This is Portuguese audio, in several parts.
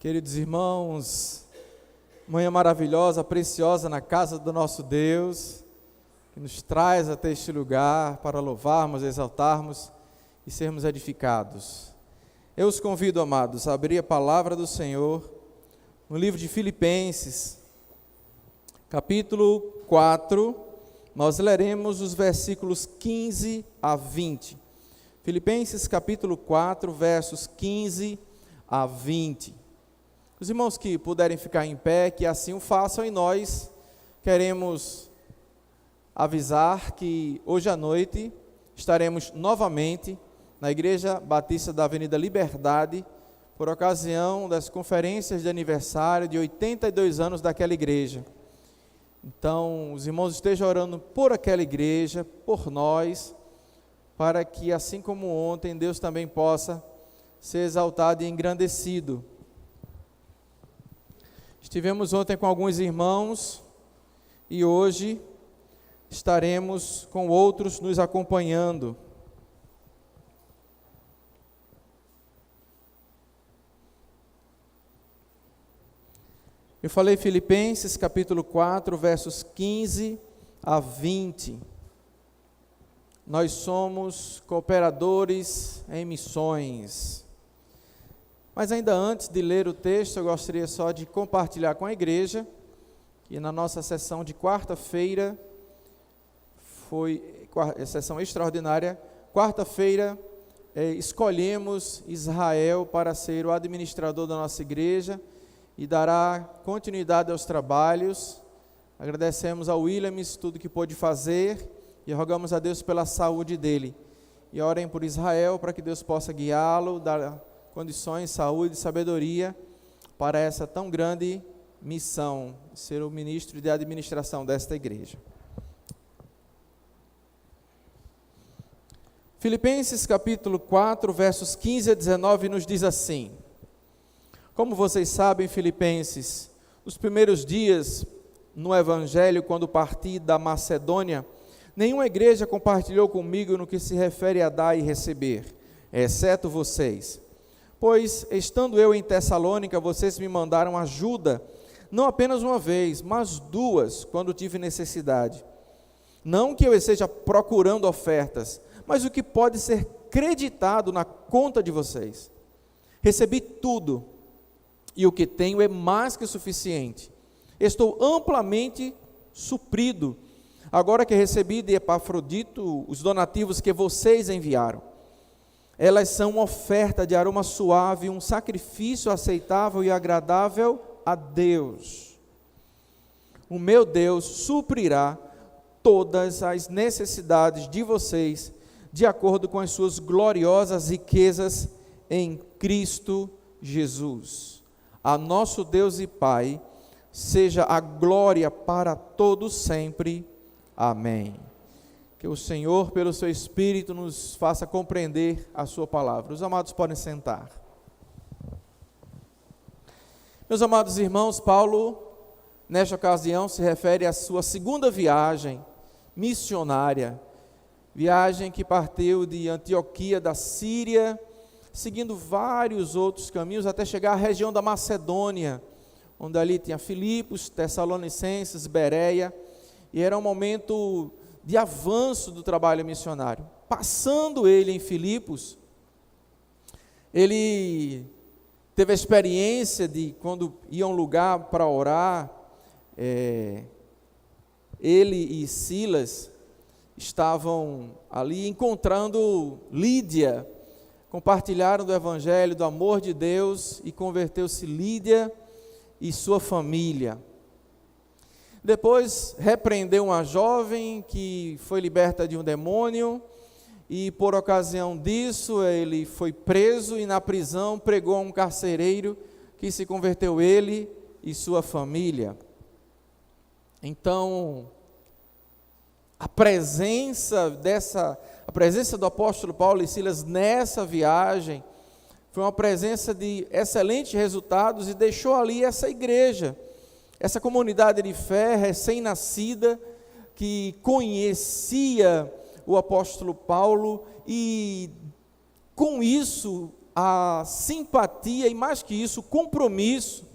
Queridos irmãos, manhã maravilhosa, preciosa na casa do nosso Deus, que nos traz até este lugar para louvarmos, exaltarmos e sermos edificados. Eu os convido, amados, a abrir a palavra do Senhor no livro de Filipenses, capítulo 4, nós leremos os versículos 15 a 20. Filipenses capítulo 4, versos 15 a 20. Os irmãos que puderem ficar em pé, que assim o façam, e nós queremos avisar que hoje à noite estaremos novamente na Igreja Batista da Avenida Liberdade, por ocasião das conferências de aniversário de 82 anos daquela igreja. Então, os irmãos estejam orando por aquela igreja, por nós, para que assim como ontem, Deus também possa ser exaltado e engrandecido. Estivemos ontem com alguns irmãos e hoje estaremos com outros nos acompanhando. Eu falei Filipenses capítulo 4, versos 15 a 20. Nós somos cooperadores em missões. Mas ainda antes de ler o texto, eu gostaria só de compartilhar com a igreja que na nossa sessão de quarta-feira, foi a sessão extraordinária, quarta-feira escolhemos Israel para ser o administrador da nossa igreja e dará continuidade aos trabalhos. Agradecemos ao Williams tudo que pôde fazer e rogamos a Deus pela saúde dele. E orem por Israel para que Deus possa guiá-lo, dar condições, saúde e sabedoria para essa tão grande missão, ser o ministro de administração desta igreja. Filipenses capítulo 4, versos 15 a 19 nos diz assim: como vocês sabem, Filipenses, nos primeiros dias no Evangelho, quando parti da Macedônia, nenhuma igreja compartilhou comigo no que se refere a dar e receber, exceto vocês. Pois, estando eu em Tessalônica, vocês me mandaram ajuda, não apenas uma vez, mas duas, quando tive necessidade. Não que eu esteja procurando ofertas, mas o que pode ser creditado na conta de vocês. Recebi tudo, e o que tenho é mais que suficiente. Estou amplamente suprido, agora que recebi de Epafrodito os donativos que vocês enviaram. Elas são uma oferta de aroma suave, um sacrifício aceitável e agradável a Deus. O meu Deus suprirá todas as necessidades de vocês, de acordo com as suas gloriosas riquezas em Cristo Jesus. A nosso Deus e Pai, seja a glória para todos sempre. Amém. Que o Senhor, pelo seu Espírito, nos faça compreender a sua palavra. Os amados podem sentar. Meus amados irmãos, Paulo, nesta ocasião, se refere à sua segunda viagem missionária, viagem que partiu de Antioquia da Síria, seguindo vários outros caminhos, até chegar à região da Macedônia, onde ali tinha Filipos, Tessalonicenses, Bereia, e era um momento de avanço do trabalho missionário. Passando ele em Filipos, ele teve a experiência de, quando ia a um lugar para orar, ele e Silas estavam ali encontrando Lídia, compartilharam do Evangelho, do amor de Deus, e converteu-se Lídia e sua família. Depois repreendeu uma jovem que foi liberta de um demônio, e por ocasião disso ele foi preso, e na prisão pregou a um carcereiro que se converteu ele e sua família. Então, a presença do apóstolo Paulo e Silas nessa viagem foi uma presença de excelentes resultados, e deixou ali essa igreja, essa comunidade de fé recém-nascida, que conhecia o apóstolo Paulo, e com isso a simpatia e, mais que isso, o compromisso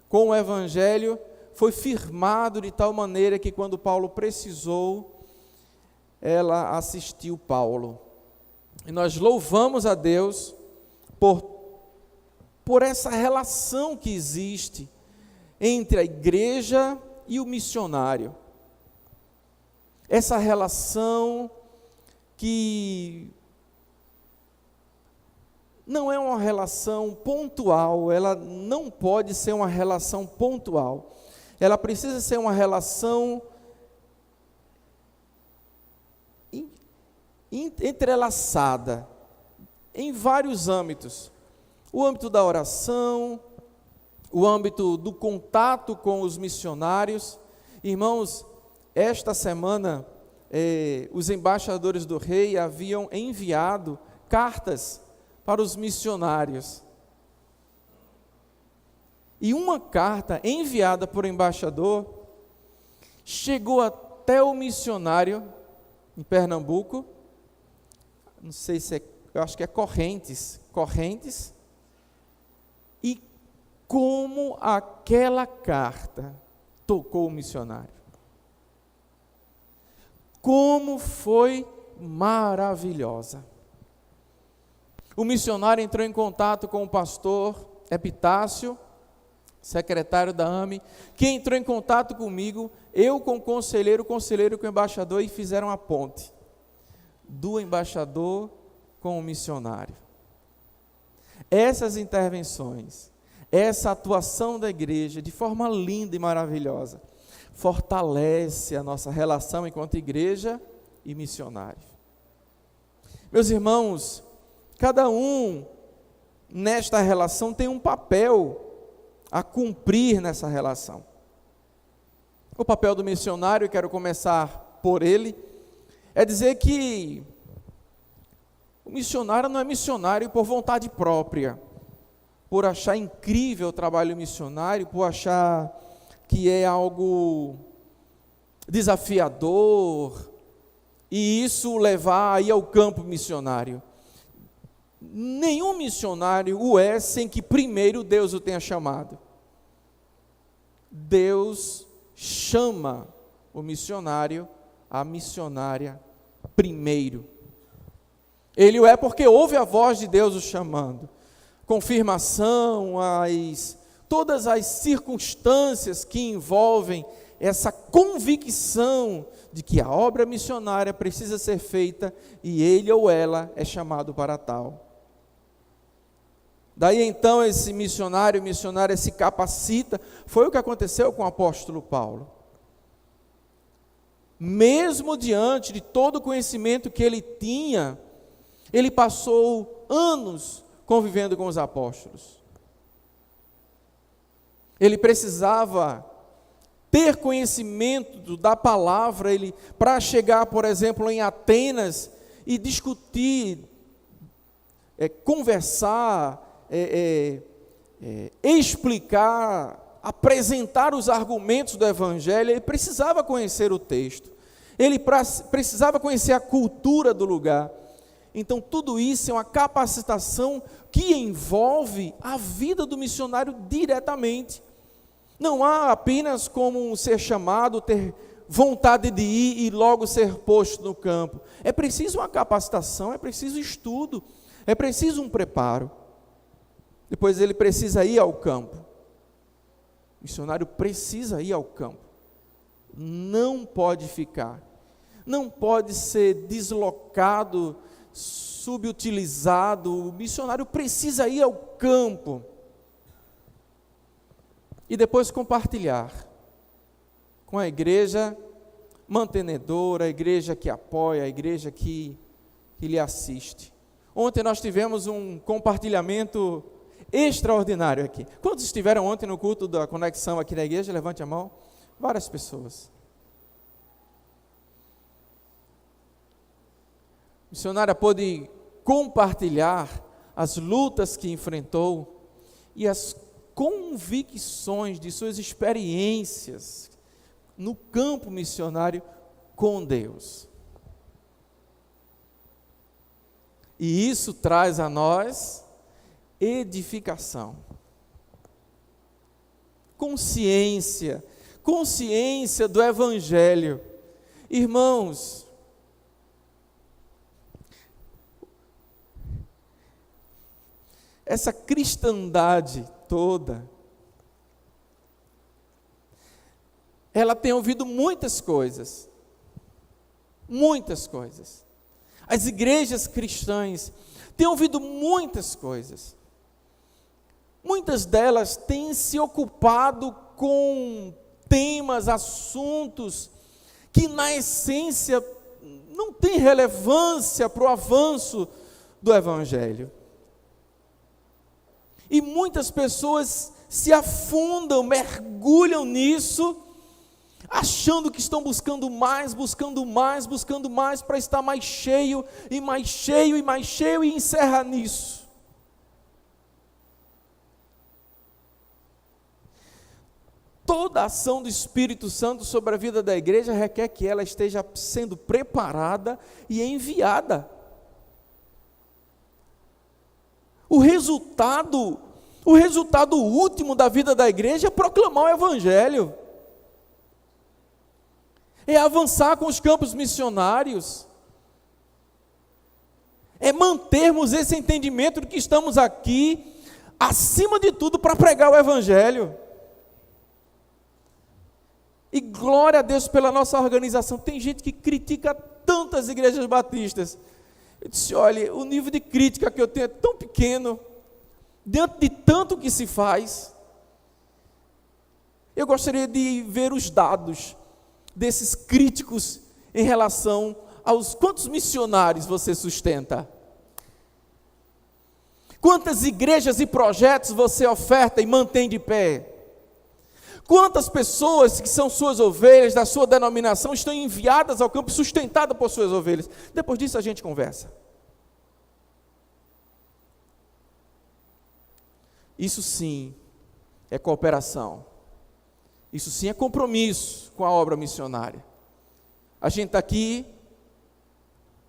com o Evangelho foi firmado de tal maneira que, quando Paulo precisou, ela assistiu Paulo. E nós louvamos a Deus por essa relação que existe entre a igreja e o missionário. Essa relação que não é uma relação pontual, ela não pode ser uma relação pontual. Ela precisa ser uma relação entrelaçada em vários âmbitos. O âmbito da oração, o âmbito do contato com os missionários. Irmãos, esta semana, os embaixadores do rei haviam enviado cartas para os missionários. E uma carta enviada por embaixador chegou até o missionário em Pernambuco, não sei se eu acho que é Correntes, e como aquela carta tocou o missionário. Como foi maravilhosa. O missionário entrou em contato com o pastor Epitácio, secretário da AME, que entrou em contato comigo, eu com o conselheiro com o embaixador, e fizeram a ponte do embaixador com o missionário. Essas intervenções, essa atuação da igreja, de forma linda e maravilhosa, fortalece a nossa relação enquanto igreja e missionário. Meus irmãos, cada um nesta relação tem um papel a cumprir nessa relação. O papel do missionário, quero começar por ele, é dizer que o missionário não é missionário por vontade própria, por achar incrível o trabalho missionário, por achar que é algo desafiador, e isso levar aí ao campo missionário. Nenhum missionário o é sem que primeiro Deus o tenha chamado. Deus chama o missionário, a missionária, primeiro. Ele o é porque ouve a voz de Deus o chamando. Confirmação, todas as circunstâncias que envolvem essa convicção de que a obra missionária precisa ser feita e ele ou ela é chamado para tal. Daí então esse missionária se capacita. Foi o que aconteceu com o apóstolo Paulo. Mesmo diante de todo o conhecimento que ele tinha, ele passou anos convivendo com os apóstolos. Ele precisava ter conhecimento da palavra, para chegar, por exemplo, em Atenas e discutir, conversar, explicar, apresentar os argumentos do Evangelho. Ele precisava conhecer o texto, ele precisava conhecer a cultura do lugar. Então tudo isso é uma capacitação que envolve a vida do missionário diretamente. Não há apenas como ser chamado, ter vontade de ir e logo ser posto no campo. É preciso uma capacitação, é preciso estudo, é preciso um preparo. Depois ele precisa ir ao campo. O missionário precisa ir ao campo. Não pode ficar. Não pode ser deslocado, subutilizado. O missionário precisa ir ao campo. E depois compartilhar com a igreja mantenedora, a igreja que apoia, a igreja que lhe assiste. Ontem nós tivemos um compartilhamento extraordinário aqui. Quantos estiveram ontem no culto da conexão aqui na igreja? Levante a mão. Várias pessoas. A missionária pôde compartilhar as lutas que enfrentou e as convicções de suas experiências no campo missionário com Deus. E isso traz a nós edificação. Consciência do Evangelho. Irmãos, essa cristandade toda, ela tem ouvido muitas coisas. Muitas coisas. As igrejas cristãs têm ouvido muitas coisas. Muitas delas têm se ocupado com temas, assuntos que na essência não têm relevância para o avanço do Evangelho. E muitas pessoas se afundam, mergulham nisso, achando que estão buscando mais para estar mais cheio, e mais cheio, e mais cheio, e encerra nisso. Toda a ação do Espírito Santo sobre a vida da igreja requer que ela esteja sendo preparada e enviada. O resultado último da vida da igreja é proclamar o Evangelho. É avançar com os campos missionários. É mantermos esse entendimento de que estamos aqui, acima de tudo, para pregar o Evangelho. E glória a Deus pela nossa organização. Tem gente que critica tantas igrejas batistas. Eu disse, olha, o nível de crítica que eu tenho é tão pequeno, diante de tanto que se faz. Eu gostaria de ver os dados desses críticos em relação aos quantos missionários você sustenta. Quantas igrejas e projetos você oferta e mantém de pé? Quantas pessoas que são suas ovelhas, da sua denominação, estão enviadas ao campo, sustentadas por suas ovelhas? Depois disso a gente conversa. Isso sim é cooperação. Isso sim é compromisso com a obra missionária. A gente está aqui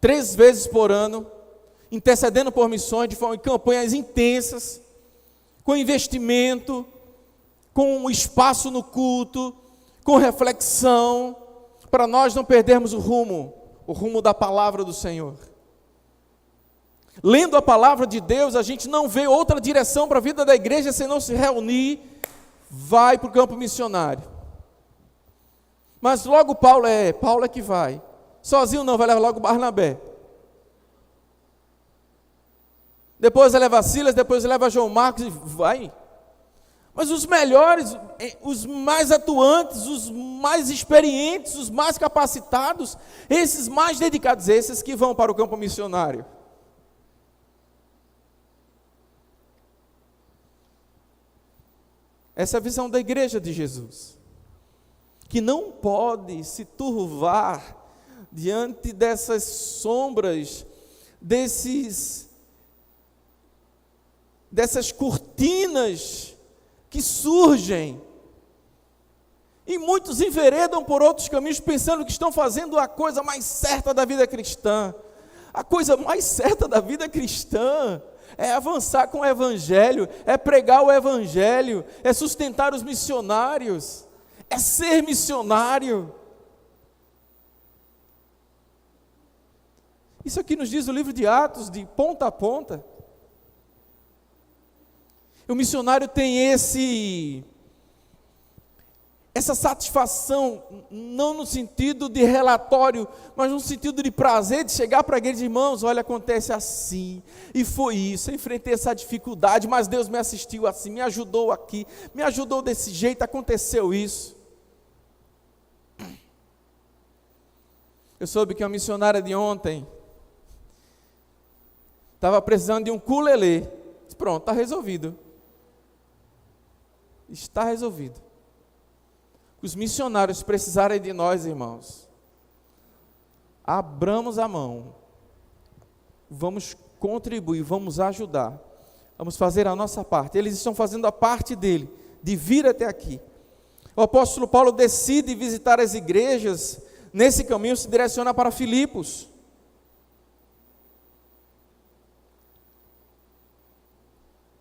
3 vezes por ano, intercedendo por missões de forma, campanhas intensas, com investimento, com espaço no culto, com reflexão, para nós não perdermos o rumo da palavra do Senhor. Lendo a palavra de Deus, a gente não vê outra direção para a vida da igreja senão se reunir, vai para o campo missionário. Mas logo Paulo é que vai. Sozinho não, vai levar logo Barnabé. Depois leva Silas, depois leva João Marcos e vai. Mas os melhores, os mais atuantes, os mais experientes, os mais capacitados, esses mais dedicados, esses que vão para o campo missionário. Essa é a visão da igreja de Jesus, que não pode se turvar diante dessas sombras, dessas cortinas que surgem, e muitos enveredam por outros caminhos, pensando que estão fazendo a coisa mais certa da vida cristã. A coisa mais certa da vida cristã é avançar com o Evangelho, é pregar o Evangelho, é sustentar os missionários, é ser missionário. Isso aqui nos diz o livro de Atos, de ponta a ponta. O missionário tem essa satisfação, não no sentido de relatório, mas no sentido de prazer, de chegar para a igreja de irmãos, olha, acontece assim, e foi isso, eu enfrentei essa dificuldade, mas Deus me assistiu assim, me ajudou aqui, me ajudou desse jeito, aconteceu isso. Eu soube que uma missionária de ontem estava precisando de um ukulele. Pronto, está resolvido. Está resolvido. Os missionários precisarem de nós, irmãos, abramos a mão, vamos contribuir, vamos ajudar, vamos fazer a nossa parte. Eles estão fazendo a parte dele, de vir até aqui. O apóstolo Paulo decide visitar as igrejas, nesse caminho se direciona para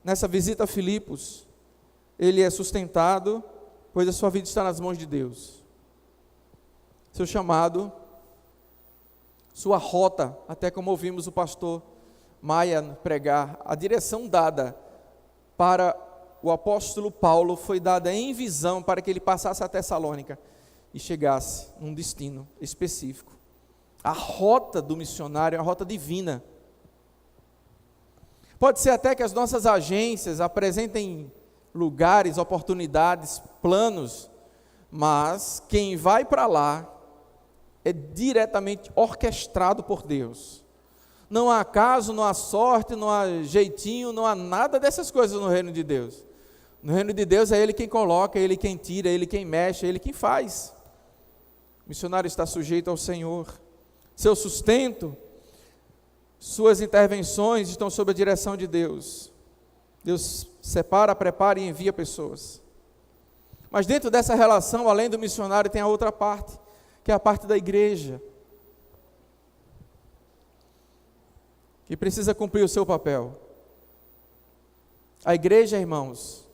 nessa visita a Filipos, ele é sustentado, pois a sua vida está nas mãos de Deus. Seu chamado, sua rota, até como ouvimos o pastor Maia pregar, a direção dada para o apóstolo Paulo foi dada em visão para que ele passasse a Tessalônica e chegasse num destino específico. A rota do missionário é a rota divina. Pode ser até que as nossas agências apresentem lugares, oportunidades, planos, mas quem vai para lá é diretamente orquestrado por Deus. Não há acaso, não há sorte, não há jeitinho, não há nada dessas coisas no reino de Deus. No reino de Deus é Ele quem coloca, é Ele quem tira, é Ele quem mexe, é Ele quem faz. O missionário está sujeito ao Senhor. Seu sustento, suas intervenções estão sob a direção de Deus. Deus separa, prepara e envia pessoas. Mas dentro dessa relação, além do missionário, tem a outra parte, que é a parte da igreja, que precisa cumprir o seu papel. A igreja, irmãos,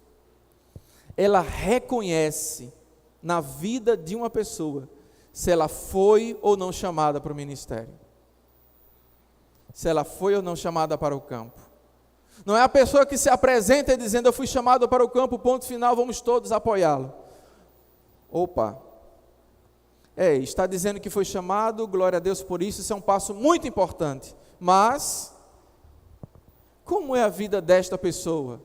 ela reconhece na vida de uma pessoa se ela foi ou não chamada para o ministério, se ela foi ou não chamada para o campo. Não é a pessoa que se apresenta dizendo: eu fui chamado para o campo, ponto final, vamos todos apoiá-lo. Opa, está dizendo que foi chamado, glória a Deus por isso, isso é um passo muito importante. Mas, como é a vida desta pessoa?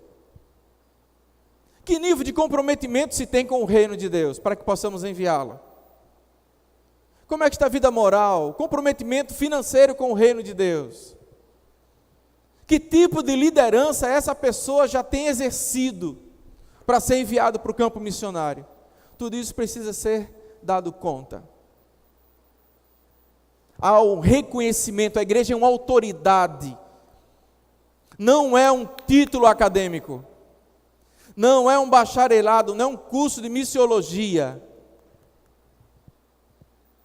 Que nível de comprometimento se tem com o reino de Deus, para que possamos enviá-la? Como é que está a vida moral, comprometimento financeiro com o reino de Deus? Que tipo de liderança essa pessoa já tem exercido para ser enviado para o campo missionário? Tudo isso precisa ser dado conta. Há um reconhecimento, a igreja é uma autoridade, não é um título acadêmico, não é um bacharelado, não é um curso de missiologia.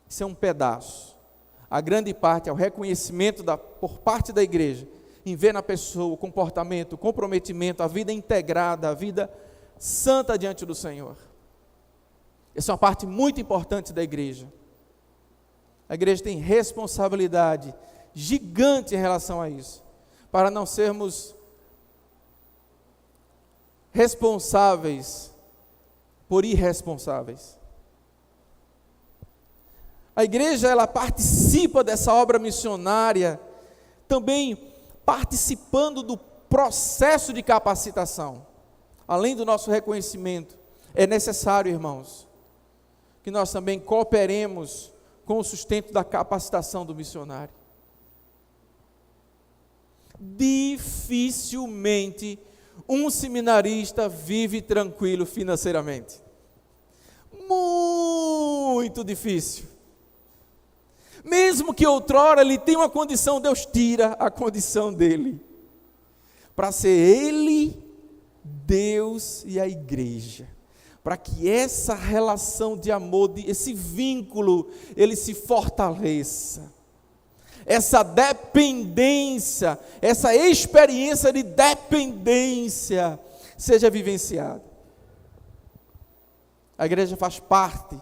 Isso é um pedaço. A grande parte é o reconhecimento por parte da igreja, em ver na pessoa o comportamento, o comprometimento, a vida integrada, a vida santa diante do Senhor. Essa é uma parte muito importante da igreja. A igreja tem responsabilidade gigante em relação a isso, para não sermos responsáveis por irresponsáveis. A igreja, ela participa dessa obra missionária, também participando do processo de capacitação. Além do nosso reconhecimento, é necessário, irmãos, que nós também cooperemos com o sustento da capacitação do missionário. Dificilmente um seminarista vive tranquilo financeiramente. Muito difícil. Mesmo que outrora ele tenha uma condição, Deus tira a condição dele, para ser ele, Deus e a igreja, para que essa relação de amor, esse vínculo, ele se fortaleça, essa dependência, essa experiência de dependência seja vivenciada. A igreja faz parte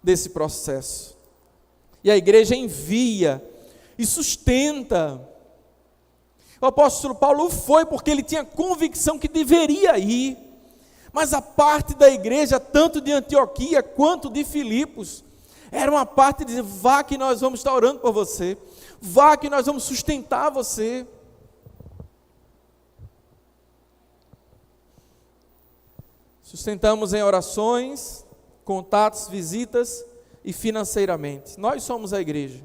desse processo. E a igreja envia e sustenta. O apóstolo Paulo foi porque ele tinha convicção que deveria ir. Mas a parte da igreja, tanto de Antioquia quanto de Filipos, era uma parte de dizer: vá que nós vamos estar orando por você. Vá que nós vamos sustentar você. Sustentamos em orações, contatos, visitas e financeiramente. Nós somos a igreja.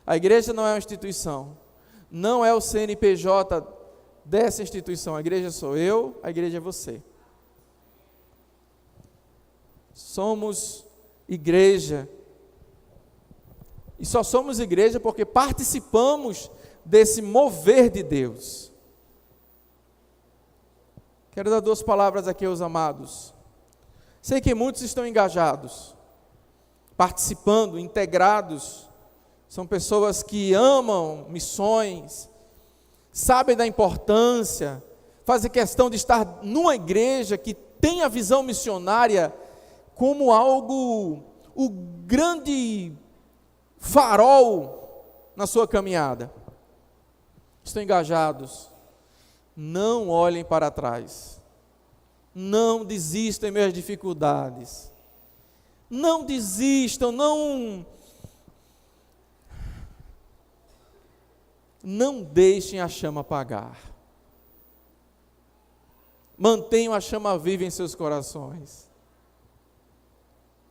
A igreja não é uma instituição, não é o CNPJ dessa instituição. A igreja sou eu, a igreja é você. Somos igreja. E só somos igreja porque participamos desse mover de Deus. Quero dar 2 palavras aqui aos amados. Sei que muitos estão engajados, participando, integrados. São pessoas que amam missões, sabem da importância, fazem questão de estar numa igreja que tem a visão missionária como algo, o grande farol na sua caminhada. Estão engajados. Não olhem para trás. Não desistam em meio às dificuldades. Não desistam, não deixem a chama apagar. Mantenham a chama viva em seus corações.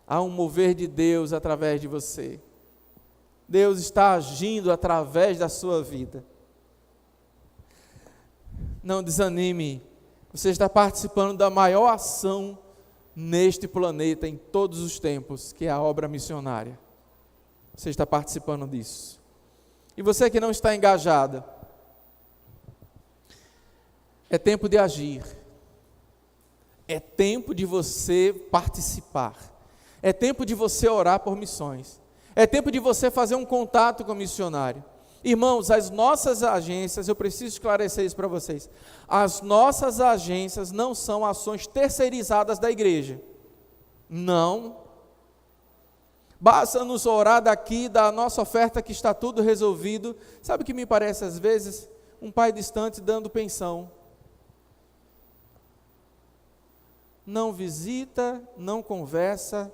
Há um mover de Deus através de você. Deus está agindo através da sua vida. Não desanime. Você está participando da maior ação neste planeta em todos os tempos, que é a obra missionária. Você está participando disso. E você que não está engajada, é tempo de agir. É tempo de você participar. É tempo de você orar por missões. É tempo de você fazer um contato com o missionário. Irmãos, as nossas agências, eu preciso esclarecer isso para vocês. As nossas agências não são ações terceirizadas da igreja. Não. Basta nos orar daqui, da nossa oferta que está tudo resolvido. Sabe o que me parece às vezes? Um pai distante dando pensão. Não visita, não conversa,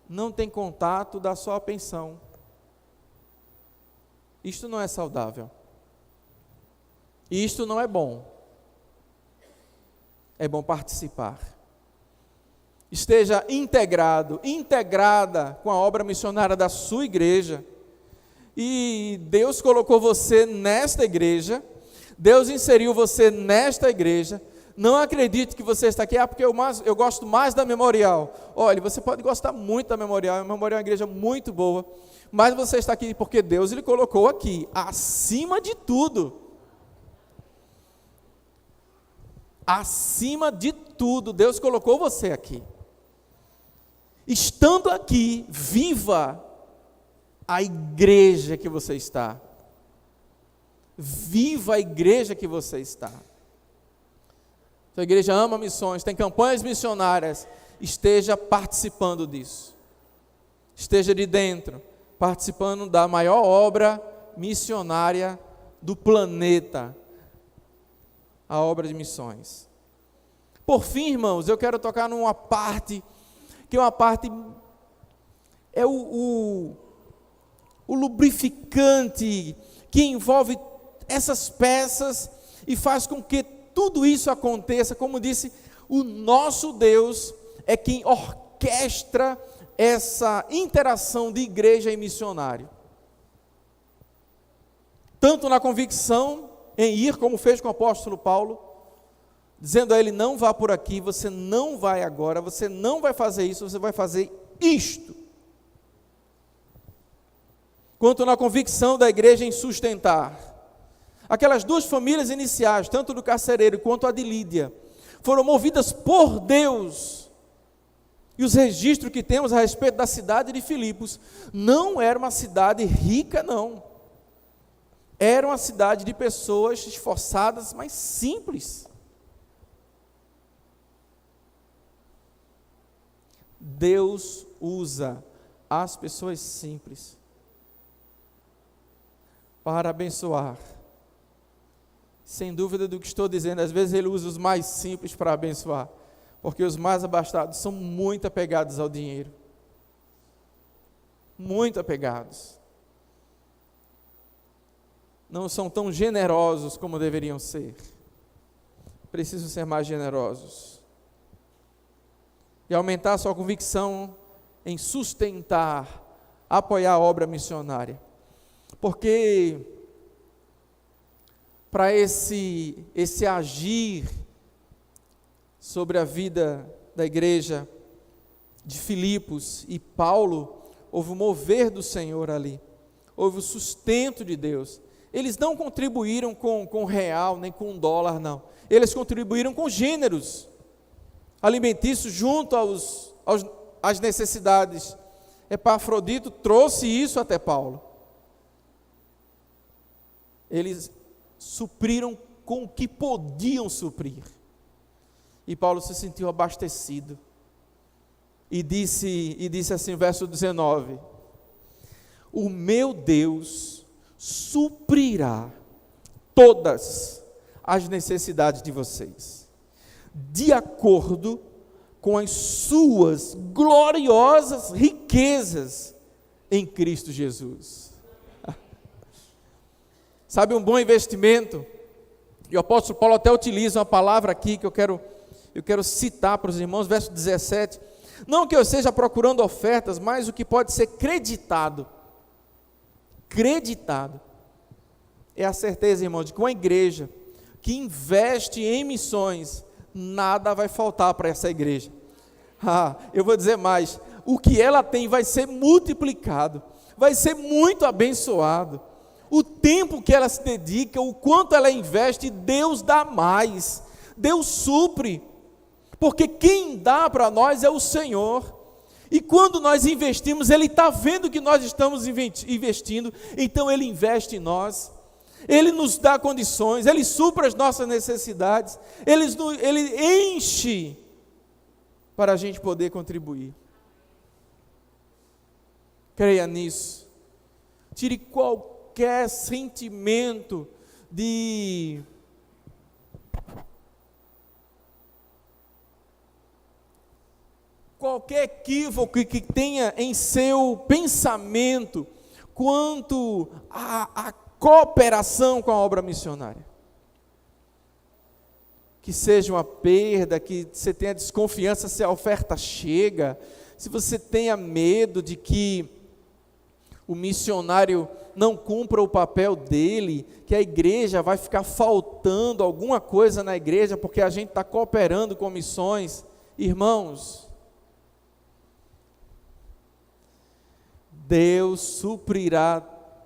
não tem contato, dá só a pensão. Isto não é saudável. Isto não é bom. É bom participar. Esteja integrada com a obra missionária da sua igreja. E Deus colocou você nesta igreja. Deus inseriu você nesta igreja. Não acredite que você está aqui, porque eu gosto mais da Memorial. Olha, você pode gostar muito da Memorial. A Memorial é uma igreja muito boa. Mas você está aqui porque Deus lhe colocou aqui, acima de tudo. Acima de tudo, Deus colocou você aqui. Estando aqui, viva a igreja que você está. Viva a igreja que você está. Sua igreja ama missões, tem campanhas missionárias. Esteja participando disso. Esteja de dentro, participando da maior obra missionária do planeta, a obra de missões. Por fim, irmãos, eu quero tocar numa parte, que é uma parte, é o lubrificante, que envolve essas peças e faz com que tudo isso aconteça. Como disse, o nosso Deus é quem orquestra essa interação de igreja e missionário. Tanto na convicção em ir, como fez com o apóstolo Paulo, dizendo a ele: não vá por aqui, você não vai agora, você não vai fazer isso, você vai fazer isto. Quanto na convicção da igreja em sustentar. Aquelas duas famílias iniciais, tanto do carcereiro quanto a de Lídia, foram movidas por Deus. E os registros que temos a respeito da cidade de Filipos, não era uma cidade rica, não. Era uma cidade de pessoas esforçadas, mas simples. Deus usa as pessoas simples para abençoar. Sem dúvida do que estou dizendo, às vezes Ele usa os mais simples para abençoar, porque os mais abastados são muito apegados ao dinheiro. Muito apegados. Não são tão generosos como deveriam ser. Precisam ser mais generosos. E aumentar a sua convicção em sustentar, apoiar a obra missionária. Porque para esse agir sobre a vida da igreja de Filipos e Paulo, houve o mover do Senhor ali, houve o sustento de Deus. Eles não contribuíram com real, nem com dólar, não. Eles contribuíram com gêneros alimentícios junto às necessidades. Epafrodito trouxe isso até Paulo. Eles supriram com o que podiam suprir. E Paulo se sentiu abastecido. E disse assim, verso 19: o meu Deus suprirá todas as necessidades de vocês, de acordo com as suas gloriosas riquezas em Cristo Jesus. Sabe, um bom investimento, e o apóstolo Paulo até utiliza uma palavra aqui que eu quero citar para os irmãos, verso 17, não que eu esteja procurando ofertas, mas o que pode ser creditado é a certeza, irmão, de que uma igreja que investe em missões, nada vai faltar para essa igreja. Eu vou dizer mais, o que ela tem vai ser multiplicado, vai ser muito abençoado. O tempo que ela se dedica, o quanto ela investe, Deus dá mais, Deus supre, porque quem dá para nós é o Senhor. E quando nós investimos, Ele está vendo que nós estamos investindo, então Ele investe em nós, Ele nos dá condições, Ele supra as nossas necessidades, Ele enche para a gente poder contribuir. Creia nisso, tire qualquer sentimento de qualquer equívoco que tenha em seu pensamento quanto à cooperação com a obra missionária. Que seja uma perda, que você tenha desconfiança se a oferta chega, se você tenha medo de que o missionário não cumpra o papel dele, que a igreja vai ficar faltando alguma coisa na igreja porque a gente está cooperando com missões. Irmãos, Deus suprirá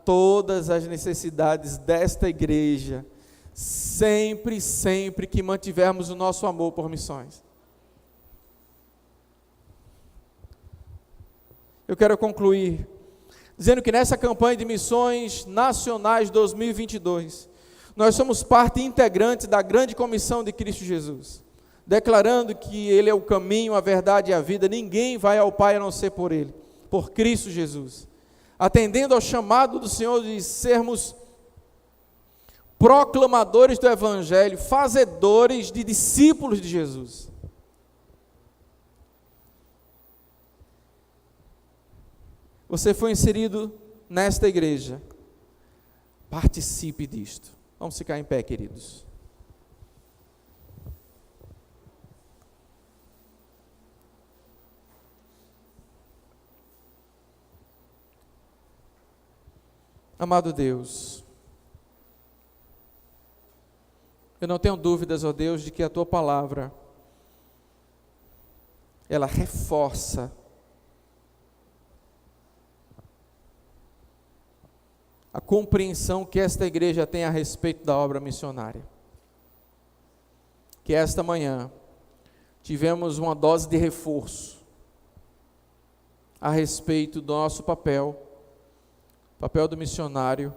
todas as necessidades desta igreja, sempre que mantivermos o nosso amor por missões. Eu quero concluir dizendo que nessa campanha de missões nacionais 2022, nós somos parte integrante da grande comissão de Cristo Jesus, declarando que Ele é o caminho, a verdade e a vida, ninguém vai ao Pai a não ser por Ele, por Cristo Jesus, atendendo ao chamado do Senhor de sermos proclamadores do Evangelho, fazedores de discípulos de Jesus. Você foi inserido nesta igreja, participe disto. Vamos ficar em pé, queridos. Amado Deus, eu não tenho dúvidas, ó Deus, de que a Tua palavra, ela reforça a compreensão que esta igreja tem a respeito da obra missionária. Que esta manhã tivemos uma dose de reforço a respeito do nosso papel do missionário,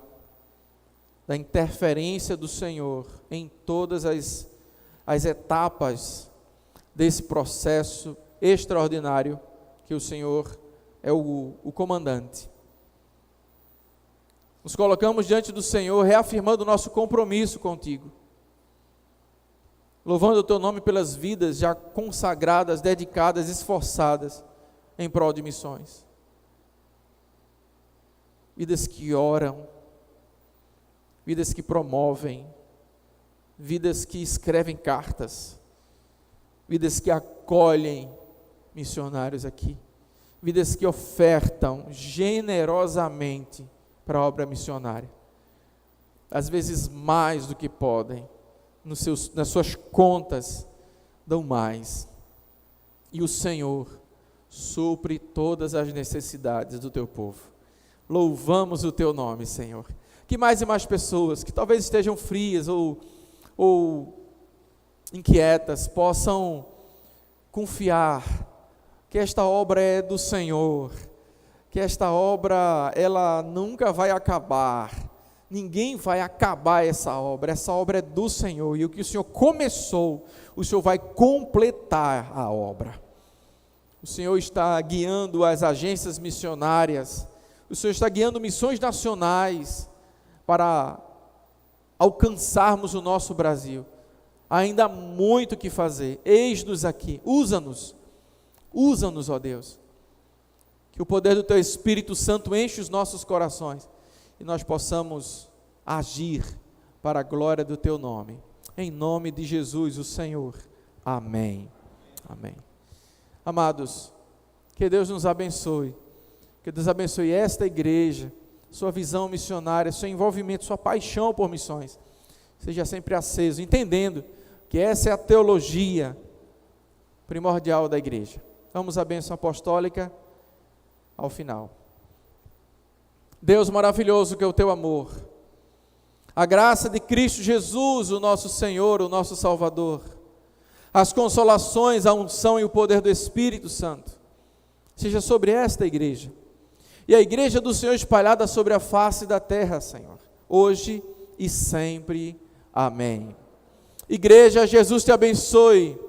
da interferência do Senhor em todas as etapas desse processo extraordinário que o Senhor é o comandante. Nos colocamos diante do Senhor, reafirmando o nosso compromisso contigo, louvando o Teu nome pelas vidas já consagradas, dedicadas, esforçadas em prol de missões. Vidas que oram, vidas que promovem, vidas que escrevem cartas, vidas que acolhem missionários aqui, vidas que ofertam generosamente para a obra missionária, às vezes mais do que podem, nas suas contas dão mais, e o Senhor supre todas as necessidades do Teu povo. Louvamos o Teu nome, Senhor. Que mais e mais pessoas que talvez estejam frias ou inquietas possam confiar que esta obra é do Senhor, que esta obra ela nunca vai acabar, ninguém vai acabar essa obra é do Senhor, e o que o Senhor começou, o Senhor vai completar a obra. O Senhor está guiando as agências missionárias, o Senhor está guiando missões nacionais para alcançarmos o nosso Brasil. Ainda há muito o que fazer, eis-nos aqui, usa-nos, ó Deus, que o poder do Teu Espírito Santo enche os nossos corações, e nós possamos agir para a glória do Teu nome, em nome de Jesus o Senhor, amém, amém. Amados, que Deus nos abençoe, que Deus abençoe esta igreja, sua visão missionária, seu envolvimento, sua paixão por missões, seja sempre aceso, entendendo que essa é a teologia primordial da igreja. Vamos à bênção apostólica ao final. Deus maravilhoso que é o Teu amor, a graça de Cristo Jesus, o nosso Senhor, o nosso Salvador, as consolações, a unção e o poder do Espírito Santo, seja sobre esta igreja, e a igreja do Senhor espalhada sobre a face da terra, Senhor, hoje e sempre, amém. Igreja, Jesus te abençoe.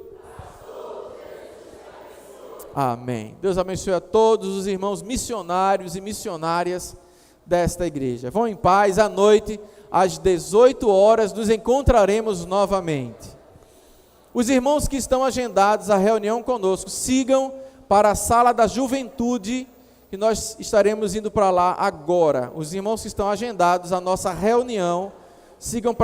Amém. Deus abençoe a todos os irmãos missionários e missionárias desta igreja. Vão em paz, à noite, às 18 horas, nos encontraremos novamente. Os irmãos que estão agendados a reunião conosco, sigam para a sala da juventude, que nós estaremos indo para lá agora. Os irmãos que estão agendados a nossa reunião, sigam para